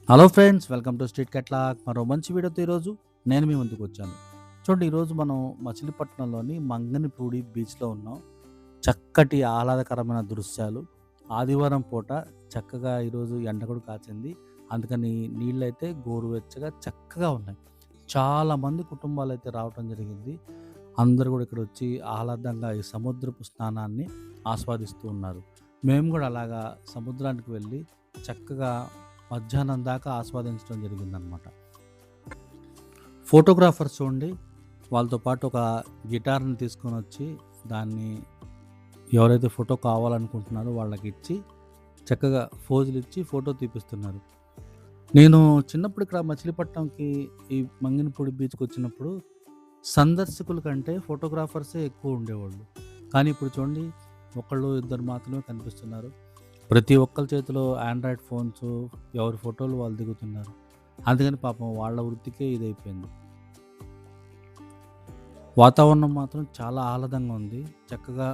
Hello friends, welcome to street కెట్లాక్. మరో మంచి వీడియోతో ఈరోజు నేను మీ ముందుకు వచ్చాను. చూడండి, ఈరోజు మనం మచిలీపట్నంలోని మంగనిపూడి బీచ్లో ఉన్నాం. చక్కటి ఆహ్లాదకరమైన దృశ్యాలు. ఆదివారం పూట చక్కగా ఈరోజు ఎండ కూడా కాచింది. అందుకని నీళ్ళైతే గోరువెచ్చగా చక్కగా ఉన్నాయి. చాలామంది కుటుంబాలు అయితే రావటం జరిగింది. అందరూ కూడా ఇక్కడ వచ్చి ఆహ్లాదంగా ఈ సముద్రపు స్నానాన్ని ఆస్వాదిస్తూ ఉన్నారు. మేము కూడా అలాగా సముద్రానికి వెళ్ళి చక్కగా మధ్యాహ్నం దాకా ఆస్వాదించడం జరిగిందనమాట. ఫోటోగ్రాఫర్స్ చూడండి, వాళ్ళతో పాటు ఒక గిటార్ని తీసుకొని వచ్చి దాన్ని ఎవరైతే ఫోటో కావాలనుకుంటున్నారో వాళ్ళకి ఇచ్చి చక్కగా ఫోజులు ఇచ్చి ఫోటో తీపిస్తున్నారు. నేను చిన్నప్పుడు ఇక్కడ మచిలీపట్నంకి ఈ మంగినపూడి బీచ్కి వచ్చినప్పుడు సందర్శకుల కంటే ఫోటోగ్రాఫర్సే ఎక్కువ ఉండేవాళ్ళు. కానీ ఇప్పుడు చూడండి, ఒకళ్ళు ఇద్దరు మాత్రమే కనిపిస్తున్నారు. ప్రతి ఒక్కరి చేతిలో ఆండ్రాయిడ్ ఫోన్స్, ఎవరి ఫోటోలు వాళ్ళు దిగుతున్నారు. అందుకని పాపం వాళ్ళ వృత్తికే ఇదైపోయింది. వాతావరణం మాత్రం చాలా ఆహ్లాదంగా ఉంది. చక్కగా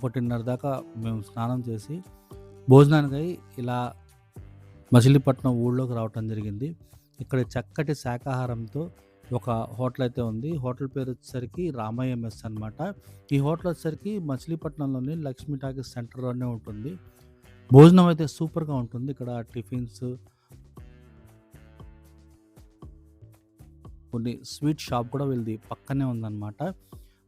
1:30 దాకా మేము స్నానం చేసి భోజనానికై ఇలా మచిలీపట్నం ఊళ్ళోకి రావటం జరిగింది. ఇక్కడ చక్కటి శాకాహారంతో ఒక హోటల్ అయితే ఉంది. హోటల్ పేరు వచ్చేసరికి రామయ్య మెస్ అనమాట. ఈ హోటల్ వచ్చేసరికి మచిలీపట్నంలోని లక్ష్మీ టాకీస్ సెంటర్లోనే ఉంటుంది. భోజనం అయితే సూపర్గా ఉంటుంది. ఇక్కడ టిఫిన్స్, కొన్ని స్వీట్ షాప్ కూడా వీళ్ళది పక్కనే ఉందన్నమాట.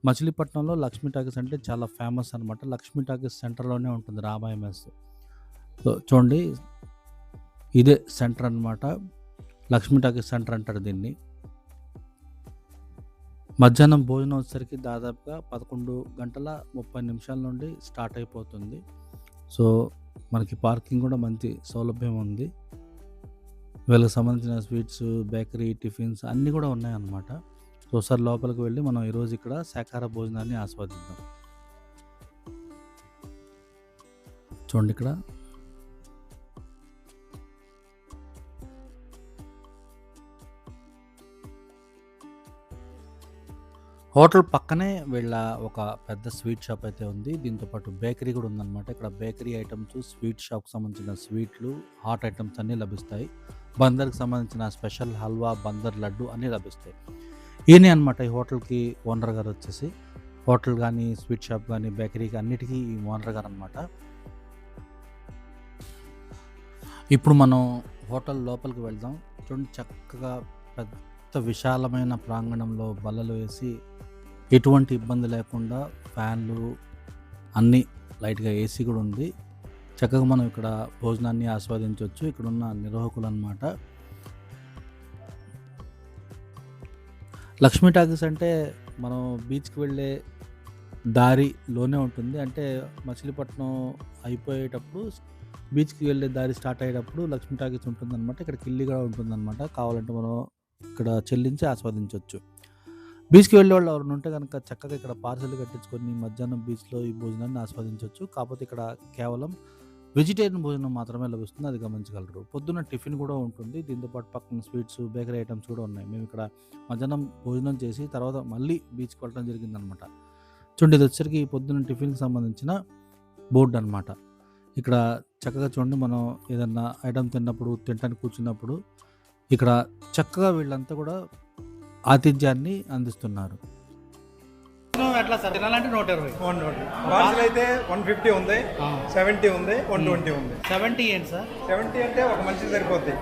మచిలీపట్నంలో లక్ష్మీ టాకీస్ అంటే చాలా ఫేమస్ అనమాట. లక్ష్మీ టాకీస్ సెంటర్లోనే ఉంటుంది రామాయ మెస్. సో చూడండి, ఇదే సెంటర్ అనమాట. లక్ష్మీ టాకీస్ సెంటర్ అంటారు దీన్ని. మధ్యాహ్నం భోజనం వచ్చేసరికి దాదాపుగా 11:30 నుండి స్టార్ట్ అయిపోతుంది. సో మనకి పార్కింగ్ కూడా మంచి సౌలభ్యం ఉంది. వీళ్ళకి సంబంధించిన స్వీట్స్, బేకరీ, టిఫిన్స్ అన్నీ కూడా ఉన్నాయన్నమాట. సో ఒకసారి లోపలికి వెళ్ళి మనం ఈరోజు ఇక్కడ శాకాహార భోజనాన్ని ఆస్వాదిద్దాం. చూడండి, ఇక్కడ హోటల్ పక్కనే వీళ్ళ ఒక పెద్ద స్వీట్ షాప్ అయితే ఉంది. దీంతో పాటు బేకరీ కూడా ఉందన్నమాట. ఇక్కడ బేకరీ ఐటమ్స్, స్వీట్ షాప్కి సంబంధించిన స్వీట్లు, హాట్ ఐటమ్స్ అన్నీ లభిస్తాయి. బందర్కి సంబంధించిన స్పెషల్ హల్వా, బందర్ లడ్డు అన్నీ లభిస్తాయి. ఈయనే అనమాట ఈ హోటల్కి ఓనర్ గారు వచ్చేసి. హోటల్ కానీ, స్వీట్ షాప్ కానీ, బేకరీకి అన్నిటికీ ఈ ఓనర్ గారు అనమాట. ఇప్పుడు మనం హోటల్ లోపలికి వెళ్దాం. చూడండి, చక్కగా పెద్ద విశాలమైన ప్రాంగణంలో బల్లలు వేసి ఎటువంటి ఇబ్బంది లేకుండా ఫ్యాన్లు అన్నీ, లైట్గా ఏసీ కూడా ఉంది. చక్కగా మనం ఇక్కడ భోజనాన్ని ఆస్వాదించవచ్చు. ఇక్కడ ఉన్న నిర్వాహకులు అనమాట. లక్ష్మీ టాకీస్ అంటే మనం బీచ్కి వెళ్ళే దారిలోనే ఉంటుంది. అంటే మచిలీపట్నం అయిపోయేటప్పుడు బీచ్కి వెళ్ళే దారి స్టార్ట్ అయ్యేటప్పుడు లక్ష్మీ టాకీస్ ఉంటుందన్నమాట. ఇక్కడ కిల్లి కూడా ఉంటుందన్నమాట. కావాలంటే మనం ఇక్కడ చెల్లించి ఆస్వాదించవచ్చు. బీచ్కి వెళ్ళే వాళ్ళు ఎవరైనా ఉంటే కనుక చక్కగా ఇక్కడ పార్సల్ కట్టించుకొని మధ్యాహ్నం బీచ్లో ఈ భోజనాన్ని ఆస్వాదించవచ్చు. కాకపోతే ఇక్కడ కేవలం వెజిటేరియన్ భోజనం మాత్రమే లభిస్తుంది, అది గమనించగలరు. పొద్దున్న టిఫిన్ కూడా ఉంటుంది. దీంతోపాటు పక్కన స్వీట్స్, బేకరీ ఐటమ్స్ కూడా ఉన్నాయి. మేము ఇక్కడ మధ్యాహ్నం భోజనం చేసి తర్వాత మళ్ళీ బీచ్కి వెళ్ళడం జరిగిందనమాట. చూడండి, ఇది వచ్చరికి పొద్దున్న టిఫిన్కి సంబంధించిన బోర్డు అనమాట. ఇక్కడ చక్కగా చూడండి, మనం ఏదన్నా ఐటమ్ తిన్నప్పుడు, తినడానికి కూర్చున్నప్పుడు ఇక్కడ చక్కగా వీళ్ళంతా కూడా ఆతిథ్యాన్ని అందిస్తున్నారు. ఎట్లా సార్ తినాలంటే 120 పార్సల్ అయితే 150 ఉంది, 70 ఉంది, 120 ఉంది. 70 ఏంటి సార్? 70 అంటే ఒక మనిషి సరిపోద్ది.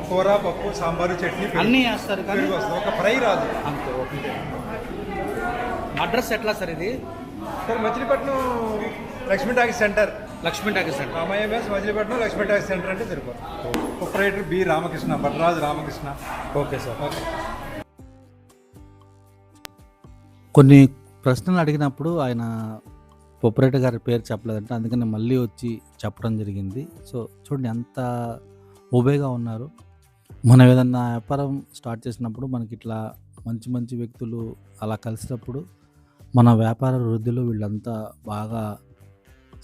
కూర, పప్పు, సాంబారు, చట్నీ అన్నీ వేస్తారు కానీ పెరుగు వస్తుంది. ఒక ఫ్రై రాదు. అంతే. ఓకే. అడ్రస్ ఎట్లా సార్ ఇది? Sir Machilipatnam Lakshmi talkies centre, Lakshmi talkies centre, Ramayya mess, Machilipatnam Lakshmi talkies centre అంటే సరిపోతుంది. Proprietor B Ramakrishna, Bhatraju Ramakrishna. Okay sir. Okay. కొన్ని ప్రశ్నలు అడిగినప్పుడు ఆయన ప్రొపరేటర్ గారి పేరు చెప్పలేదంటే, అందుకని మళ్ళీ వచ్చి చెప్పడం జరిగింది. సో చూడండి, ఎంత ఓబేగా ఉన్నారు. మనం ఏదన్నా వ్యాపారం స్టార్ట్ చేసినప్పుడు మనకి ఇట్లా మంచి మంచి వ్యక్తులు అలా కలిసినప్పుడు మన వ్యాపార వృద్ధిలో వీళ్ళంతా బాగా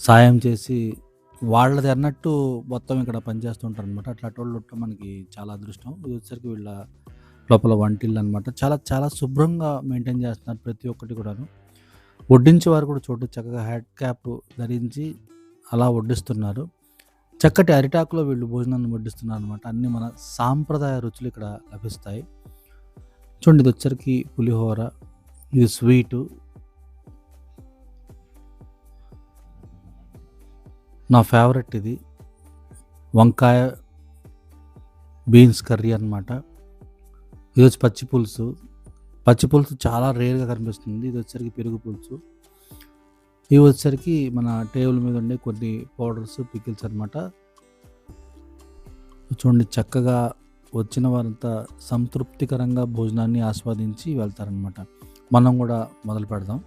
సాయం చేసి వాళ్ళది అన్నట్టు మొత్తం ఇక్కడ పనిచేస్తుంటారు అనమాట. అట్లాంటి వాళ్ళు ఉండటం మనకి చాలా అదృష్టం. ఇది వచ్చేసరికి వీళ్ళ లోపల వంటిల్లు అనమాట. చాలా చాలా శుభ్రంగా మెయింటైన్ చేస్తున్నారు ప్రతి ఒక్కటి కూడాను. వడ్డించే వారు కూడా చోటు చక్కగా హెడ్ క్యాప్ ధరించి అలా వడ్డిస్తున్నారు. చక్కటి అరిటాకులో వీళ్ళు భోజనాన్ని వడ్డిస్తున్నారు అనమాట. అన్ని మన సాంప్రదాయ రుచులు ఇక్కడ లభిస్తాయి. చూడండి, ఇది వచ్చరికి పులిహోర, ఇది స్వీటు, నా ఫేవరెట్ ఇది వంకాయ బీన్స్ కర్రీ అనమాట. ఇది వచ్చి పచ్చి పులుసు. పచ్చి పులుసు చాలా రేర్గా కనిపిస్తుంది. ఇది వచ్చరికి పెరుగు పులుసు. ఇవి వచ్చరికి మన టేబుల్ మీద ఉండే కొన్ని పౌడర్స్, పికిల్స్ అనమాట. చూడండి, చక్కగా వచ్చిన వారంతా సంతృప్తికరంగా భోజనాన్ని ఆస్వాదించి వెళ్తారనమాట. మనం కూడా మొదలు పెడదాం.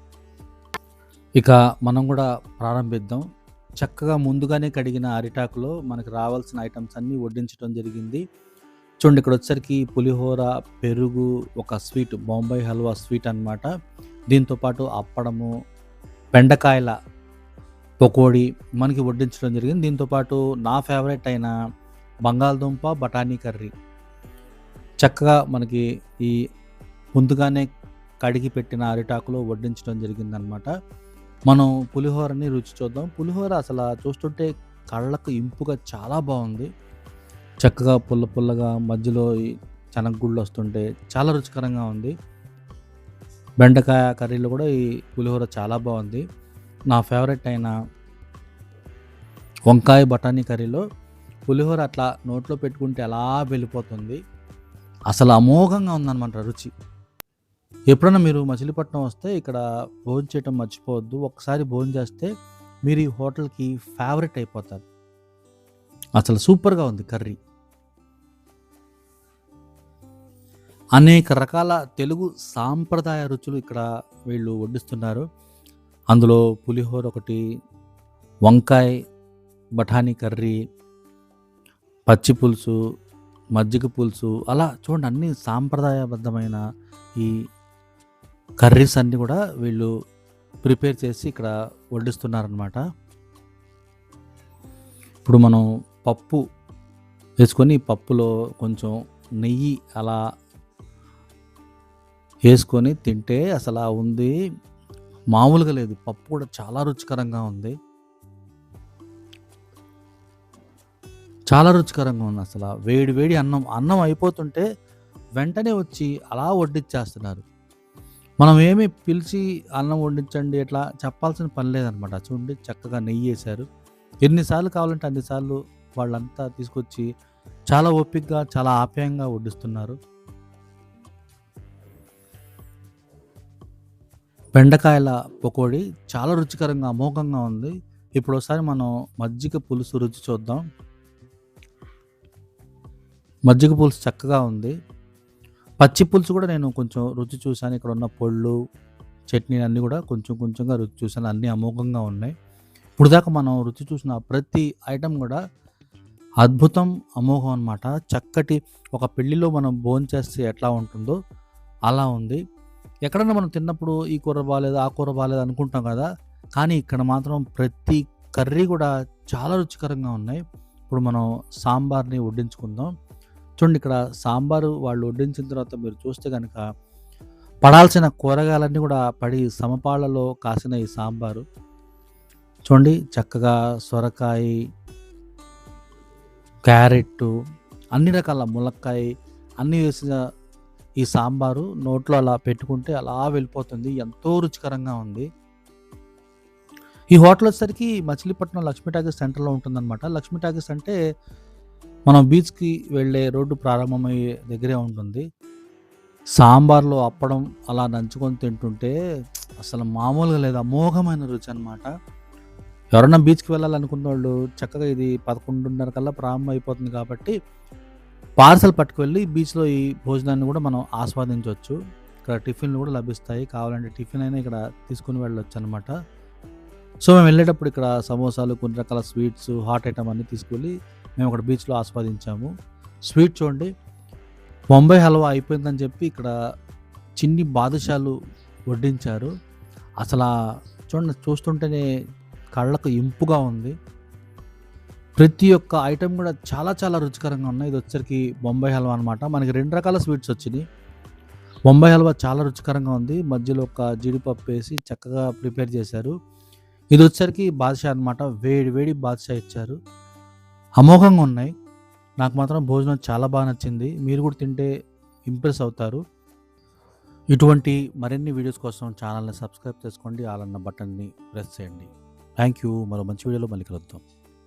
ఇక మనం కూడా ప్రారంభిద్దాం. చక్కగా ముందుగానే కడిగిన అరిటాకులో మనకు రావాల్సిన ఐటమ్స్ అన్నీ వడ్డించడం జరిగింది. చూడండి, ఇక్కడ వచ్చరికి పులిహోర, పెరుగు, ఒక స్వీట్, బొంబాయి హల్వా స్వీట్ అనమాట. దీంతోపాటు అప్పడము, బెండకాయల పకోడీ మనకి వడ్డించడం జరిగింది. దీంతోపాటు నా ఫేవరెట్ అయిన బంగాళదుంప బఠానీ కర్రీ చక్కగా మనకి ఈ ముందుగానే కడిగి పెట్టిన అరిటాకులో వడ్డించడం జరిగిందనమాట. మనం పులిహోరని రుచి చూద్దాం. పులిహోర అసలు చూస్తుంటే కళ్ళకు ఇంపుగా చాలా బాగుంది. చక్కగా పుల్ల పుల్లగా మధ్యలో ఈ శనగగుళ్ళు వస్తుంటే చాలా రుచికరంగా ఉంది. బెండకాయ కర్రీలో కూడా ఈ పులిహోర చాలా బాగుంది. నా ఫేవరెట్ అయిన వంకాయ బఠానీ కర్రీలో పులిహోర అట్లా నోట్లో పెట్టుకుంటే అలా వెళ్ళిపోతుంది. అసలు అమోఘంగా ఉందన్నమాట రుచి. ఎప్పుడైనా మీరు మచిలీపట్నం వస్తే ఇక్కడ భోజనం చేయటం మర్చిపోవద్దు. ఒకసారి భోజనం చేస్తే మీరు ఈ హోటల్కి ఫేవరెట్ అయిపోతారు. అసలు సూపర్గా ఉంది కర్రీ. అనేక రకాల తెలుగు సాంప్రదాయ రుచులు ఇక్కడ వీళ్ళు వడ్డిస్తున్నారు. అందులో పులిహోర ఒకటి, వంకాయ బఠానీ కర్రీ, పచ్చి పులుసు, మజ్జిగ పులుసు, అలా చూడండి అన్ని సాంప్రదాయబద్ధమైన ఈ కర్రీస్ అన్నీ కూడా వీళ్ళు ప్రిపేర్ చేసి ఇక్కడ వడ్డిస్తున్నారనమాట. ఇప్పుడు మనం పప్పు వేసుకొని పప్పులో కొంచెం నెయ్యి అలా వేసుకొని తింటే అసలు ఉంది మామూలుగా లేదు. పప్పు కూడా చాలా రుచికరంగా ఉంది. చాలా రుచికరంగా ఉంది. అసలు వేడి వేడి అన్నం అయిపోతుంటే వెంటనే వచ్చి అలా వడ్డిచ్చేస్తున్నారు. మనం ఏమి పిలిచి అన్నం వడ్డించండి ఎట్లా చెప్పాల్సిన పని లేదనమాట. చూడండి, చక్కగా నెయ్యి వేశారు. ఎన్నిసార్లు కావాలంటే అన్నిసార్లు వాళ్ళంతా తీసుకొచ్చి చాలా ఓపికగా చాలా ఆప్యాయంగా వడ్డిస్తున్నారు. బెండకాయల పకోడీ చాలా రుచికరంగా అమోఘంగా ఉంది. ఇప్పుడు ఒకసారి మనం మజ్జిగ పులుసు రుచి చూద్దాం. మజ్జిగ పులుసు చక్కగా ఉంది. పచ్చి పులుసు కూడా నేను కొంచెం రుచి చూశాను. ఇక్కడ ఉన్న పొళ్ళు, చట్నీ అన్నీ కూడా కొంచెం కొంచెంగా రుచి చూశాను. అన్నీ అమోఘంగా ఉన్నాయి. ఇప్పుడు దాకా మనం రుచి చూసిన ప్రతి ఐటెం కూడా అద్భుతం, అమోఘం అనమాట. చక్కటి ఒక పెళ్ళిలో మనం భోంచేస్తే ఎట్లా ఉంటుందో అలా ఉంది. ఎక్కడన్నా మనం తిన్నప్పుడు ఈ కూర బాగాలేదు, ఆ కూర బాగాలేదు అనుకుంటాం కదా. కానీ ఇక్కడ మాత్రం ప్రతి కర్రీ కూడా చాలా రుచికరంగా ఉన్నాయి. ఇప్పుడు మనం సాంబార్ని వడ్డించుకుందాం. చూడండి, ఇక్కడ సాంబారు వాళ్ళు వడ్డించిన తర్వాత మీరు చూస్తే కనుక పడాల్సిన కూరగాయలన్నీ కూడా పడి సమపాళ్ళలో కాసిన ఈ సాంబారు చూడండి, చక్కగా సొరకాయ, క్యారెట్, అన్ని రకాల ములక్కాయ అన్నీ వేసిన ఈ సాంబారు నోట్లో అలా పెట్టుకుంటే అలా వెళ్ళిపోతుంది. ఎంతో రుచికరంగా ఉంది. ఈ హోటల్ వచ్చేసరికి మచిలీపట్నం లక్ష్మీ టాకీస్ సెంటర్లో ఉంటుందన్నమాట. లక్ష్మీ టాకీస్ అంటే మనం బీచ్కి వెళ్ళే రోడ్డు ప్రారంభమయ్యే దగ్గరే ఉంటుంది. సాంబార్లో అప్పడం అలా నంచుకొని తింటుంటే అసలు మామూలుగా లేదు, అమోఘమైన రుచి అనమాట. ఎవరన్నా బీచ్కి వెళ్ళాలనుకున్న వాళ్ళు చక్కగా ఇది 11:30 కల్లా ప్రారంభం అయిపోతుంది కాబట్టి పార్సల్ పట్టుకువెళ్ళి బీచ్లో ఈ భోజనాన్ని కూడా మనం ఆస్వాదించవచ్చు. ఇక్కడ టిఫిన్లు కూడా లభిస్తాయి. కావాలంటే టిఫిన్ అయినా ఇక్కడ తీసుకుని వెళ్ళొచ్చు అనమాట. సో మేము వెళ్ళేటప్పుడు ఇక్కడ సమోసాలు, కొన్ని రకాల స్వీట్స్, హాట్ ఐటమ్ అన్నీ తీసుకువెళ్ళి మేము అక్కడ బీచ్లో ఆస్వాదించాము. స్వీట్ చూడండి, బొంబాయి హల్వా అయిపోయిందని చెప్పి ఇక్కడ చిన్ని బాదుషాలు వడ్డించారు. అసలు చూడండి, చూస్తుంటేనే కళ్ళకు ఇంపుగా ఉంది. ప్రతి ఒక్క ఐటెం కూడా చాలా చాలా రుచికరంగా ఉన్నాయి. ఇది వచ్చరికి బొంబాయి హల్వా అనమాట. మనకి 2 రకాల స్వీట్స్ వచ్చినాయి. బొంబాయి హల్వా చాలా రుచికరంగా ఉంది. మధ్యలో ఒక జీడిపప్పు వేసి చక్కగా ప్రిపేర్ చేశారు. ఇది వచ్చరికి బాదుషా అనమాట. వేడి వేడి బాదుషా ఇచ్చారు. అమోఘంగా ఉన్నాయి. నాకు మాత్రం భోజనం చాలా బాగా నచ్చింది. మీరు కూడా తింటే ఇంప్రెస్ అవుతారు. ఇటువంటి మరిన్ని వీడియోస్ కోసం ఛానల్ని సబ్స్క్రైబ్ చేసుకోండి. ఆల్ అన్న బటన్ని ప్రెస్ చేయండి. Thank you. మరో మంచి వీడియోలో మళ్ళీ కలుద్దాం.